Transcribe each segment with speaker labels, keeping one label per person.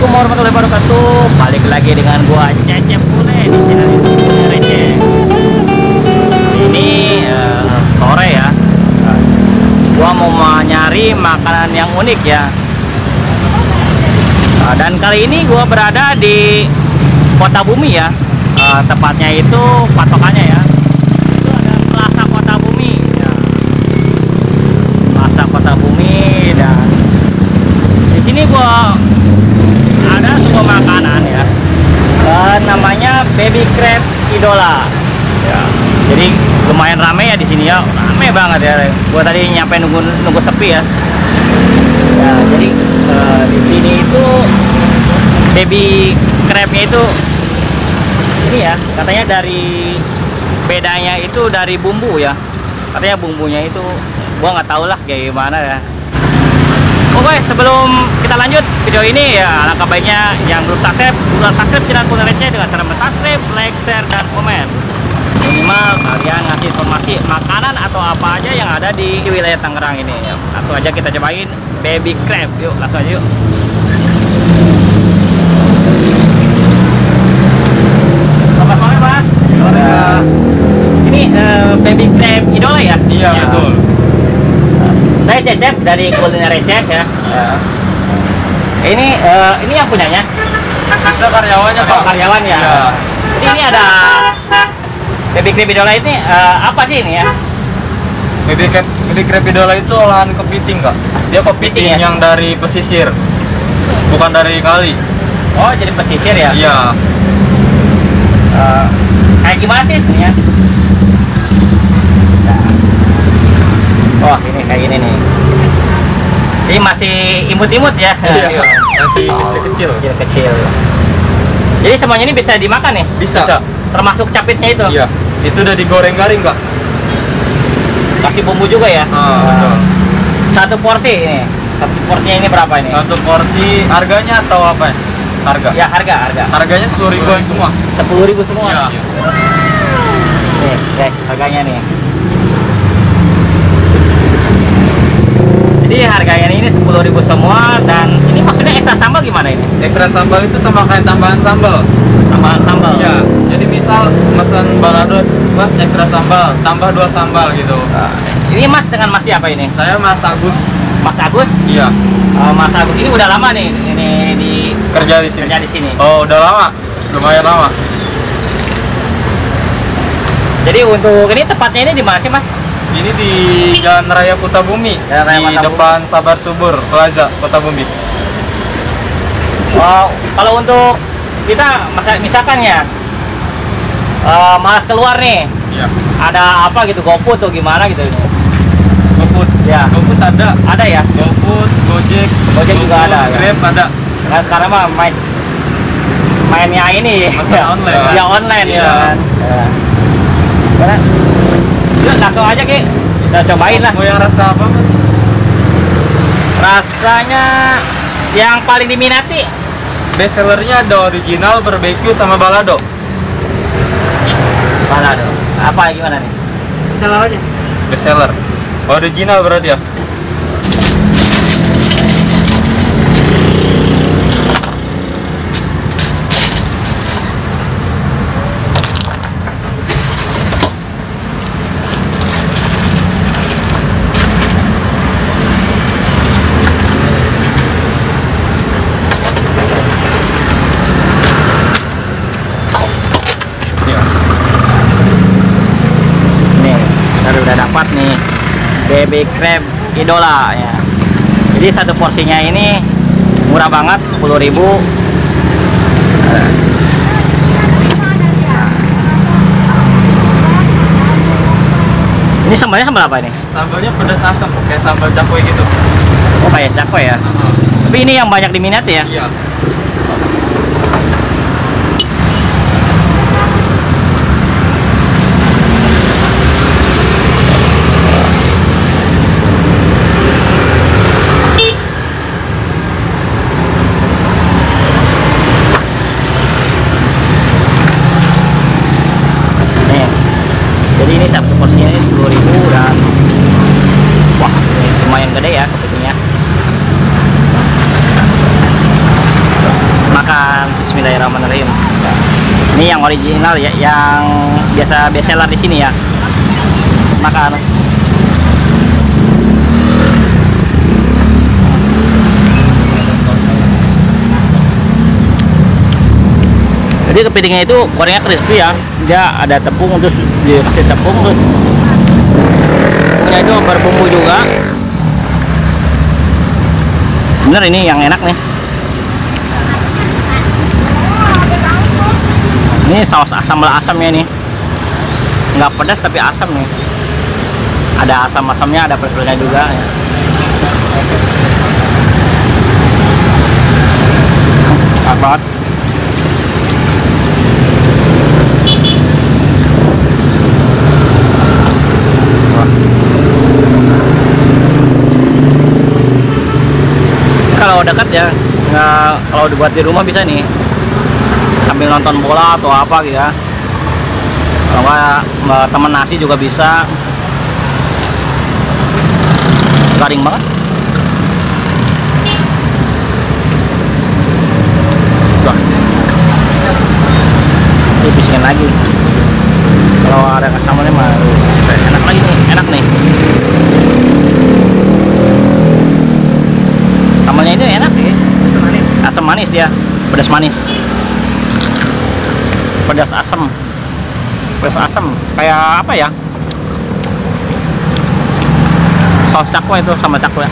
Speaker 1: Assalamualaikum warahmatullahi wabarakatuh. Balik lagi dengan gua Cecep Bule di channel YouTube Receh. Ini sore ya. Gua mau nyari makanan yang unik ya. Dan kali ini gua berada di Kota Bumi ya. Tepatnya itu patokannya ya. Itu ada Plaza Kota Bumi ya. Plaza Kota Bumi, dan di sini gua ada sebuah makanan ya, namanya Baby Crab Idola ya. Jadi lumayan rame ya di sini ya, rame banget ya. Gua tadi nyampe nunggu sepi ya. Ya jadi di sini itu baby crabnya itu ini ya, katanya dari bedanya itu dari bumbu ya. Katanya bumbunya itu gua nggak tahu lah kayak gimana ya. Oke, sebelum kita lanjut video ini ya, alangkah baiknya yang belum subscribe channel Kuliner Receh dengan cara subscribe, like, share, dan komen. Minimal kalian ngasih informasi makanan atau apa aja yang ada di wilayah Tangerang ini ya. Langsung aja kita cobain baby crab. Yuk, langsung aja yuk. Selamat sore, Mas.
Speaker 2: Sore.
Speaker 1: Ini baby crab Idola ya?
Speaker 2: Iya, ya, betul.
Speaker 1: Saya Cecep dari Kuliner Receh ya. Ini yang punyanya?
Speaker 2: Kita karyawannya, Pak.
Speaker 1: Karyawan ya.
Speaker 2: Iya.
Speaker 1: Jadi ini ada baby crab Idola ini apa sih ini ya?
Speaker 2: Baby crab Idola itu olahan kepiting, Kak. Dia kepiting
Speaker 1: ya?
Speaker 2: yang dari pesisir, bukan dari kali.
Speaker 1: Oh, jadi pesisir ya?
Speaker 2: Iya.
Speaker 1: Kayak gimana sih ini ya? Wah, ini kayak gini nih. Ini masih imut-imut ya?
Speaker 2: Iya. Masih kecil-kecil.
Speaker 1: Kecil. Jadi semuanya ini bisa dimakan ya?
Speaker 2: Bisa.
Speaker 1: Termasuk capitnya itu?
Speaker 2: Iya. Itu udah digoreng garing, Kak.
Speaker 1: Kasih bumbu juga ya?
Speaker 2: Betul.
Speaker 1: Satu porsi ini. Satu porsinya ini berapa ini?
Speaker 2: Satu porsi harganya atau apa ya? Harga?
Speaker 1: Ya, harga.
Speaker 2: Harganya 10.000 semua.
Speaker 1: 10.000 semua?
Speaker 2: Iya.
Speaker 1: Nih, guys, harganya nih. Jadi harganya ini 10.000 semua, dan ini maksudnya ekstra sambal gimana ini?
Speaker 2: Ekstra sambal itu sama kayak tambahan sambal.
Speaker 1: Tambahan sambal?
Speaker 2: Iya. Jadi misal pesan balado, Mas ekstra sambal, tambah 2 sambal gitu.
Speaker 1: Ini Mas dengan Mas siapa ini?
Speaker 2: Saya Mas Agus.
Speaker 1: Mas Agus?
Speaker 2: Iya.
Speaker 1: Mas Agus ini udah lama nih ini
Speaker 2: Kerja di sini.
Speaker 1: kerja di sini.
Speaker 2: Oh, udah lama. Lumayan lama.
Speaker 1: Jadi untuk ini tepatnya ini di mana sih, Mas?
Speaker 2: Ini di Jalan Raya Kota Bumi,
Speaker 1: Jalan Raya
Speaker 2: di
Speaker 1: Kota
Speaker 2: depan Sabar Subur Plaza Kota Bumi.
Speaker 1: Kalau untuk kita misalkan ya malas keluar nih,
Speaker 2: Iya.
Speaker 1: ada apa gitu, GoFood atau gimana gitu ini?
Speaker 2: GoFood.
Speaker 1: Ya.
Speaker 2: GoFood ada.
Speaker 1: Ada ya?
Speaker 2: GoFood, Gojek,
Speaker 1: juga ada, ya?
Speaker 2: Grab ada.
Speaker 1: Nah, sekarang mah mainnya ini
Speaker 2: Pesan online, kan?
Speaker 1: ya online
Speaker 2: Iya.
Speaker 1: ya kan. Karena yuk langsung aja Ki, kita cobain lah.
Speaker 2: Mau yang rasa apa, Mas?
Speaker 1: Rasanya yang paling diminati
Speaker 2: Best sellernya ada original, barbecue, sama balado.
Speaker 1: balado. Apa gimana nih?
Speaker 3: Salah aja.
Speaker 2: Best seller. Original berarti ya?
Speaker 1: Nih, baru udah dapat nih baby crab Idola ya. Jadi satu porsinya ini murah banget, 10.000. Ini sambalnya sambal apa ini?
Speaker 2: Sambalnya pedas asam, kayak sambal cakwe gitu.
Speaker 1: Oh, kayak cakwe ya. Tapi ini yang banyak diminati ya.
Speaker 2: Iya.
Speaker 1: Nih. Jadi ini satu porsinya ini 10.000, dan wah, ini lumayan gede ya kepitingnya. makan. Bismillahirrahmanirrahim. Ini yang original ya, yang biasa bestseller di sini ya. Makan. Jadi kepitingnya itu gorengnya crispy ya. Dia ada tepung, terus dikasih tepung, terus tepungnya itu berbumbu juga. Bener, ini yang enak nih. Ini saus asam asamnya nih, nggak pedas tapi asam nih. Ada asam-asamnya, ada pedasnya juga ya. Enak banget. Kalau dekat ya, nggak, kalau dibuat di rumah bisa nih sambil nonton bola atau apa gitu ya. Kalau nggak temen nasi juga bisa. Garing banget. Wah, dibisin lagi. Kalau ada kesamannya mah enak lagi nih, enak nih. Sambalnya itu enak ya, asam manis. Asam manis dia, pedas manis. Pedas asam, kayak apa ya, saus cakwe itu sama cakwe.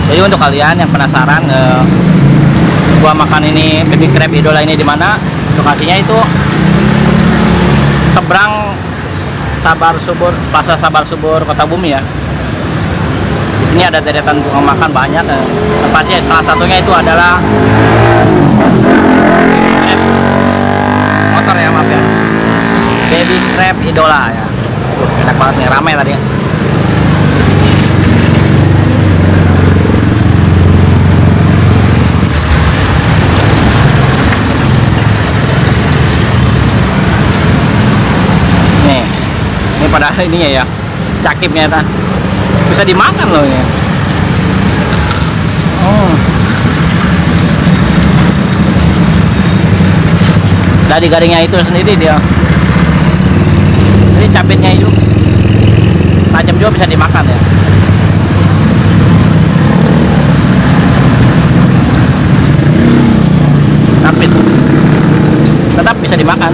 Speaker 1: Jadi untuk kalian yang penasaran gua makan ini baby crab idola ini di mana, lokasinya itu seberang Sabar Subur, Plaza Sabar Subur Kota Bumi ya. Di sini ada deretan tukang makan banyak. Tempatnya salah satunya itu adalah motor ya, maaf ya. Baby crab idola ya. Enak banget nih, ramai tadi. Ini pada ininya ya, cakipnya ta. Bisa dimakan loh ini. Dari garingnya itu sendiri dia. Jadi cabitnya itu tajam juga, bisa dimakan ya. Cabit tetap bisa dimakan.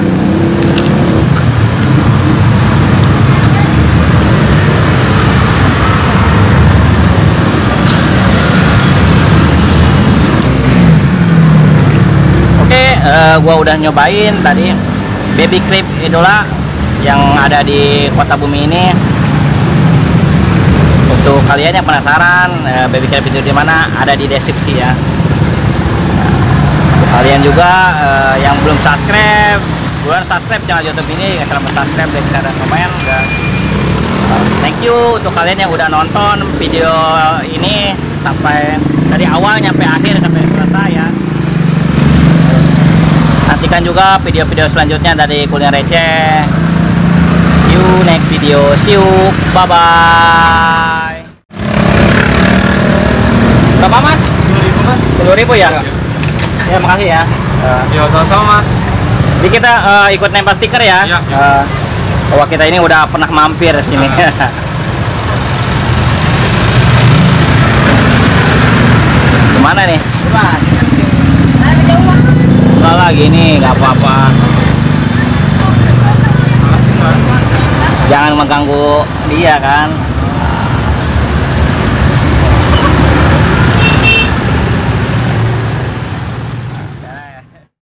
Speaker 1: Gua udah nyobain tadi baby crab idola yang ada di Kota Bumi ini. Untuk kalian yang penasaran baby crab itu di mana, ada di deskripsi ya. Untuk kalian juga yang belum subscribe, buruan subscribe channel YouTube ini. Selamat subscribe, like, share, dan komen. Dan thank you untuk kalian yang udah nonton video ini sampai dari awal nyampe akhir, sampai selesai ya. Nantikan juga video-video selanjutnya dari Kuliner Receh. See you next video. See you. Bye bye. Berapa mas?
Speaker 2: 10.000 mas.
Speaker 1: 10.000 ya? Ya makasih ya.
Speaker 2: Ya sama-sama mas.
Speaker 1: Jadi kita ikut nempel stiker ya.
Speaker 2: Iya.
Speaker 1: Bahwa kita ini udah pernah mampir sini. Gimana nih? Enggak lagi nih, nggak apa-apa. Jangan mengganggu dia kan.